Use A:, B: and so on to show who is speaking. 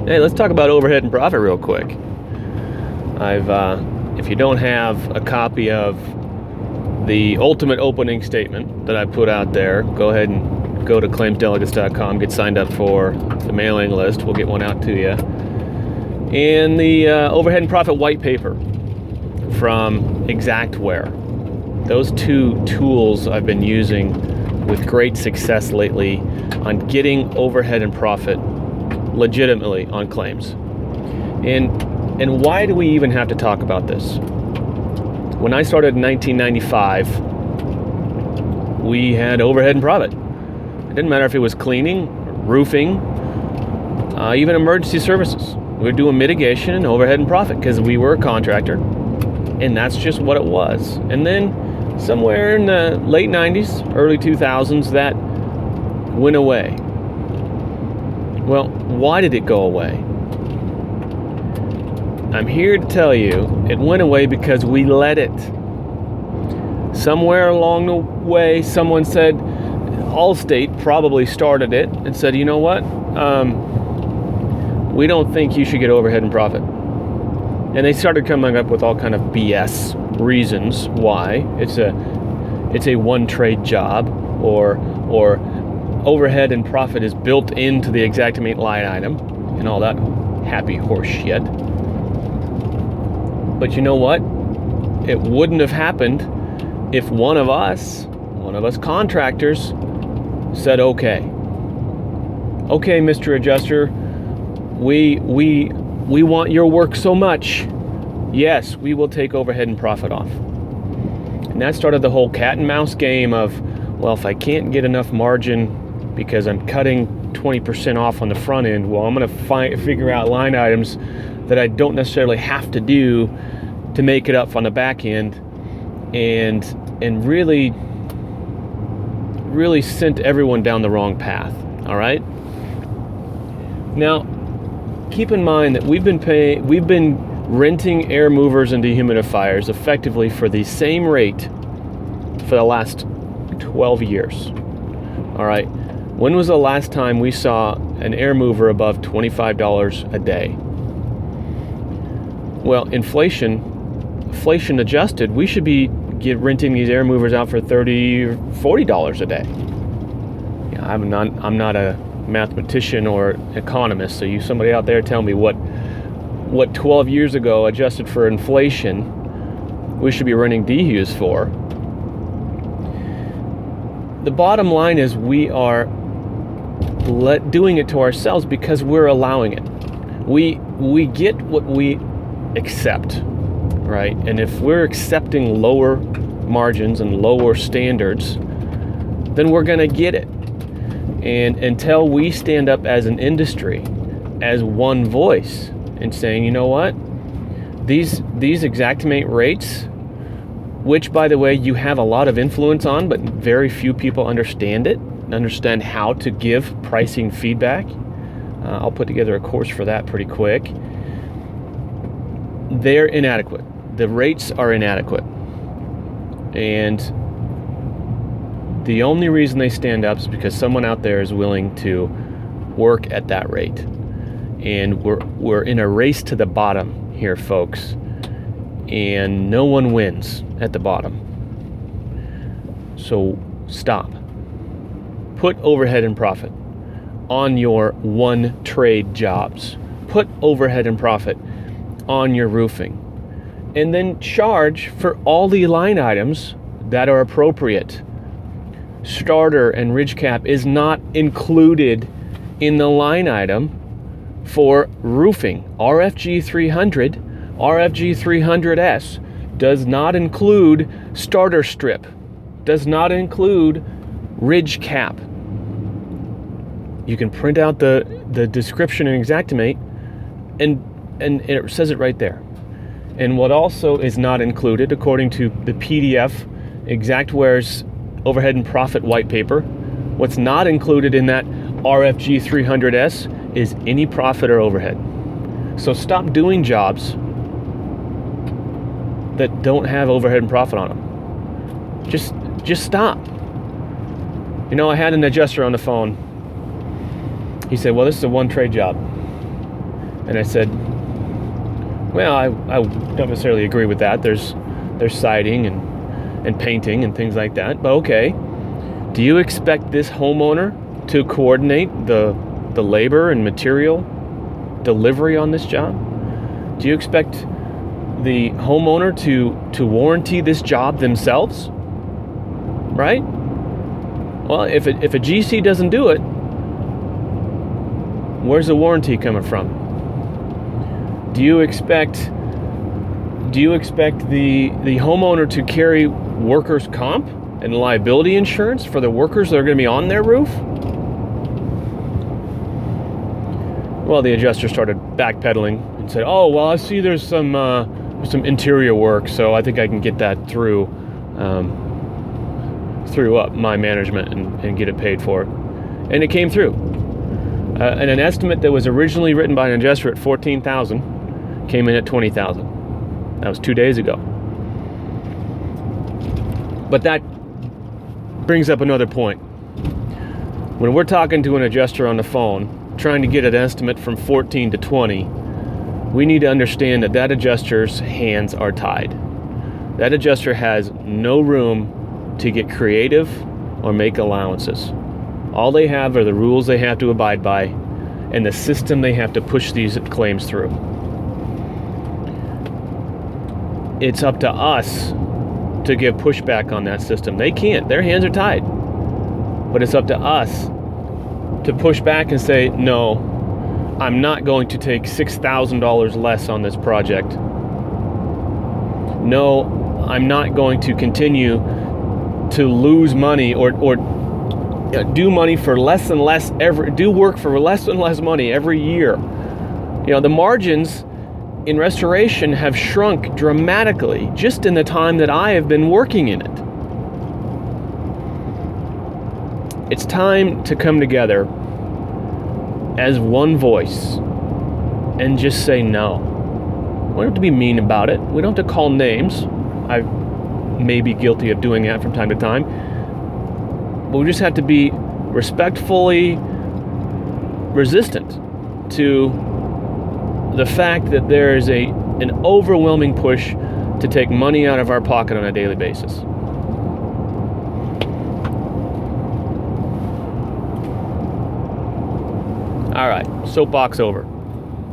A: Hey, let's talk about overhead and profit real quick. If you don't have a copy of the ultimate opening statement that I put out there, go ahead and go to claimsdelegates.com, get signed up for the mailing list. We'll get one out to you. And the overhead and profit white paper from Xactimate. Those two tools I've been using with great success lately on getting overhead and profit legitimately on claims. And why do we even have to talk about this? When I started in 1995, we had overhead and profit. It didn't matter if it was cleaning, roofing, even emergency services. We were doing mitigation and overhead and profit because we were a contractor, and that's just what it was. And then somewhere in the late 90s, early 2000s, that went away. Well, why did it go away? I'm here to tell you it went away because we let it. Somewhere along the way, someone said, Allstate probably started it and said, you know what? We don't think you should get overhead and profit. And they started coming up with all kind of BS reasons why. It's a one trade job, or overhead and profit is built into the Xactimate line item and all that happy horse shit. But you know what? It wouldn't have happened if one of us contractors said, okay, Mr. Adjuster, we want your work so much. Yes, we will take overhead and profit off. And that started the whole cat and mouse game of, well, if I can't get enough margin because I'm cutting 20% off on the front end, well, I'm going to figure out line items that I don't necessarily have to do to make it up on the back end, and really sent everyone down the wrong path. All right. Now, keep in mind that we've been renting air movers and dehumidifiers effectively for the same rate for the last 12 years. All right. When was the last time we saw an air mover above $25 a day? Well, inflation adjusted, we should be renting these air movers out for $30 or $40 a day. Yeah, I'm not a mathematician or economist, so somebody out there tell me what 12 years ago, adjusted for inflation, we should be renting dehus for. The bottom line is we are doing it to ourselves because we're allowing it. We get what we accept, right? And if we're accepting lower margins and lower standards, then we're going to get it. And until we stand up as an industry, as one voice, and saying, you know what, these Xactimate rates, which, by the way, you have a lot of influence on, but very few people understand how to give pricing feedback. I'll put together a course for that pretty quick. They're inadequate. The rates are inadequate. And the only reason they stand up is because someone out there is willing to work at that rate. And we're in a race to the bottom here, folks. And no one wins at the bottom. So stop. Put overhead and profit on your one trade jobs. Put overhead and profit on your roofing. And then charge for all the line items that are appropriate. Starter and ridge cap is not included in the line item for roofing. RFG 300, RFG 300S does not include starter strip, does not include ridge cap. You can print out the description in Xactimate and it says it right there. And what also is not included, according to the PDF, Xactware's overhead and profit white paper, what's not included in that RFG 300S is any profit or overhead. So stop doing jobs that don't have overhead and profit on them. Just stop. You know, I had an adjuster on the phone. He said, well, this is a one trade job. And I said, well, I don't necessarily agree with that. There's siding and painting and things like that. But okay, do you expect this homeowner to coordinate the labor and material delivery on this job? Do you expect the homeowner to warranty this job themselves? Right? Well, if a GC doesn't do it, where's the warranty coming from? Do you expect the homeowner to carry workers' comp and liability insurance for the workers that are going to be on their roof? Well, the adjuster started backpedaling and said, "Oh, well, I see there's some interior work, so I think I can get that through up my management and get it paid for." And it came through. And an estimate that was originally written by an adjuster at $14,000 came in at $20,000. That was 2 days ago. But that brings up another point. When we're talking to an adjuster on the phone, trying to get an estimate from 14 to 20, we need to understand that adjuster's hands are tied. That adjuster has no room to get creative or make allowances. All they have are the rules they have to abide by and the system they have to push these claims through. It's up to us to give pushback on that system. They can't. Their hands are tied. But it's up to us to push back and say, no, I'm not going to take $6,000 less on this project. No, I'm not going to continue to lose money or do money for less and less do work for less and less money every year. The margins in restoration have shrunk dramatically just in the time that I have been working in it. It's time to come together as one voice and just say no. We don't have to be mean about it. We don't have to call names. I may be guilty of doing that from time to time. But we just have to be respectfully resistant to the fact that there is an overwhelming push to take money out of our pocket on a daily basis. All right, soapbox over.